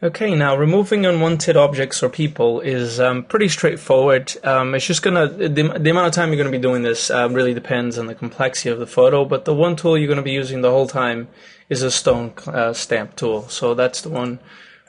Okay, now removing unwanted objects or people is pretty straightforward. It's just the amount of time you're gonna be doing this really depends on the complexity of the photo, but the one tool you're gonna be using the whole time is a stone stamp tool. So that's the one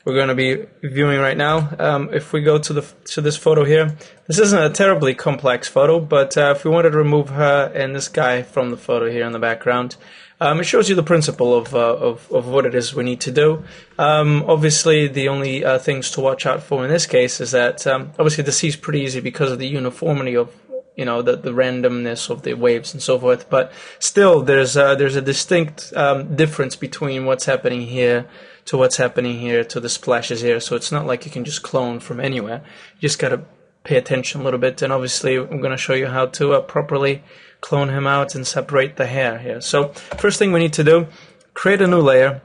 we're gonna be viewing right now. If we go to this photo here, this isn't a terribly complex photo, but if we wanted to remove her and this guy from the photo here in the background, it shows you the principle of what it is we need to do. Obviously, the only things to watch out for in this case is that obviously the C is pretty easy because of the uniformity of the randomness of the waves and so forth. But still, there's a distinct difference between what's happening here to what's happening here to the splashes here. So it's not like you can just clone from anywhere. You just got to pay attention a little bit. And obviously, I'm going to show you how to properly clone him out and separate the hair here. So first thing we need to do, create a new layer,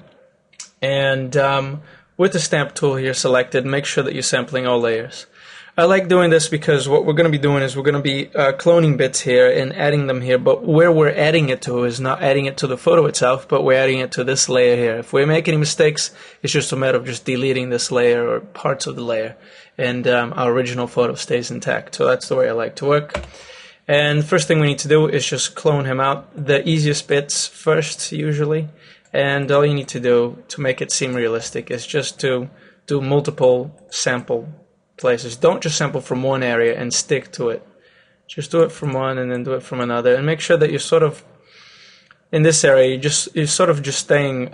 and with the stamp tool here selected, make sure that you're sampling all layers. I like doing this because what we're going to be doing is we're going to be cloning bits here and adding them here, but where we're adding it to is not adding it to the photo itself, but we're adding it to this layer here. If we make any mistakes, it's just a matter of just deleting this layer or parts of the layer, and our original photo stays intact. So that's the way I like to work. And the first thing we need to do is just clone him out. The easiest bits first, usually. And all you need to do to make it seem realistic is just to do multiple sample places. Don't just sample from one area and stick to it. Just do it from one and then do it from another. And make sure that you're sort of, in this area, you're sort of just staying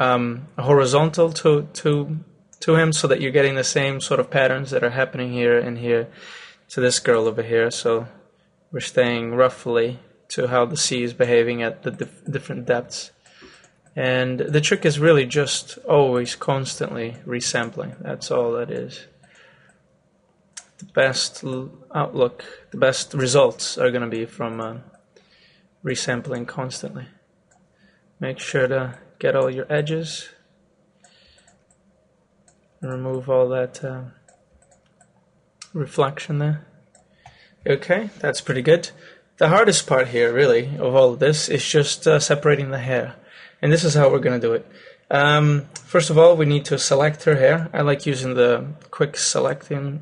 horizontal to him so that you're getting the same sort of patterns that are happening here and here to this girl over here. So we're staying roughly to how the sea is behaving at the different depths. And the trick is really just always constantly resampling. That's all that is. The best outlook, the best results are going to be from resampling constantly. Make sure to get all your edges and remove all that reflection there. Okay, that's pretty good. The hardest part here, really, of all of this is just separating the hair. And this is how we're going to do it. First of all, we need to select her hair. I like using the quick selection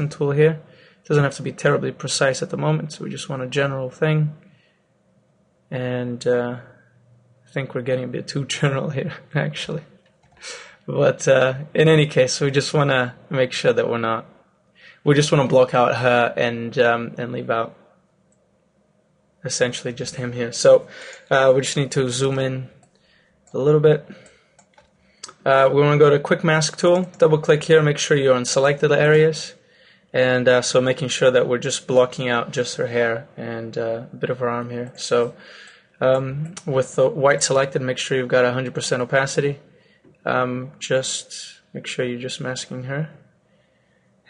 tool here. It doesn't have to be terribly precise at the moment, so we just want a general thing. And I think we're getting a bit too general here, actually. But in any case, we just want to make sure that we just want to block out her and leave out essentially just him here. So we just need to zoom in a little bit. We want to go to Quick Mask tool, double click here, make sure you're on selected areas, and so making sure that we're just blocking out just her hair and a bit of her arm here. So with the white selected, make sure you've got 100% opacity. Just make sure you're just masking her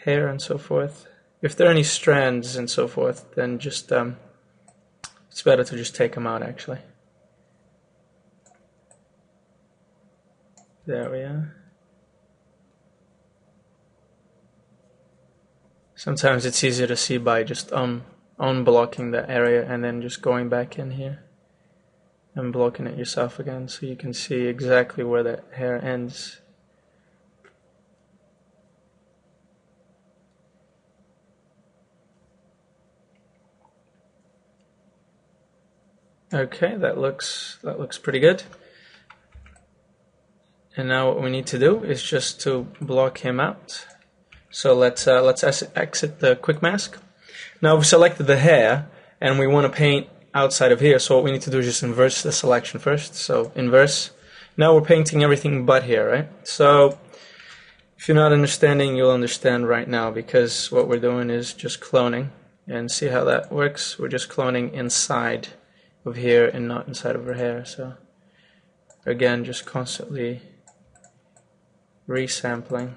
hair and so forth. If there are any strands and so forth, then just it's better to just take them out, actually. There we are. Sometimes it's easier to see by just unblocking that area and then just going back in here and blocking it yourself again, so you can see exactly where that hair ends. Okay, that looks pretty good. And now what we need to do is just to block him out. So let's exit the quick mask. Now we've selected the hair and we want to paint outside of here. So what we need to do is just inverse the selection first. So inverse. Now we're painting everything but here, right? So if you're not understanding, you'll understand right now, because what we're doing is just cloning. And see how that works? We're just cloning inside of here and not inside of her hair. So again, just constantly resampling.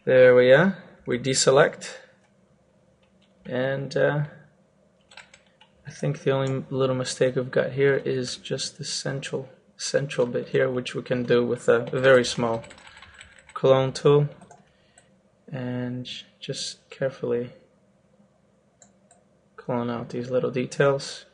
There we are. We deselect, and I think the only little mistake we've got here is just the central bit here, which we can do with a very small clone tool, and just carefully clone out these little details.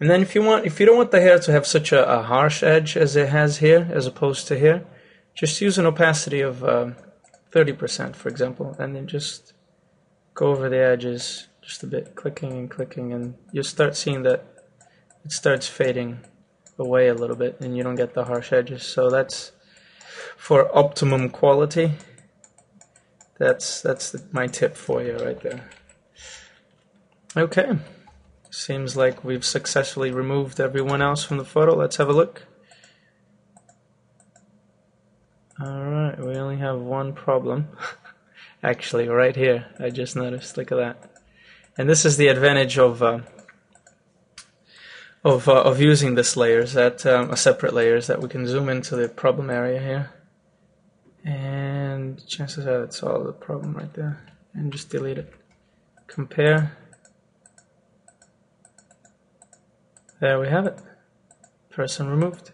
And then if you don't want the hair to have such a harsh edge as it has here, as opposed to here, just use an opacity of 30%, for example, and then just go over the edges just a bit, clicking and clicking, and you'll start seeing that it starts fading away a little bit, and you don't get the harsh edges. So that's for optimum quality. That's my tip for you right there. Okay. Seems like we've successfully removed everyone else from the photo. Let's have a look. Alright, we only have one problem. Actually, right here, I just noticed. Look at that. And this is the advantage of using this layers, that separate layers, that we can zoom into the problem area here. And chances are that's all the problem right there. And just delete it. Compare. There we have it. Person removed.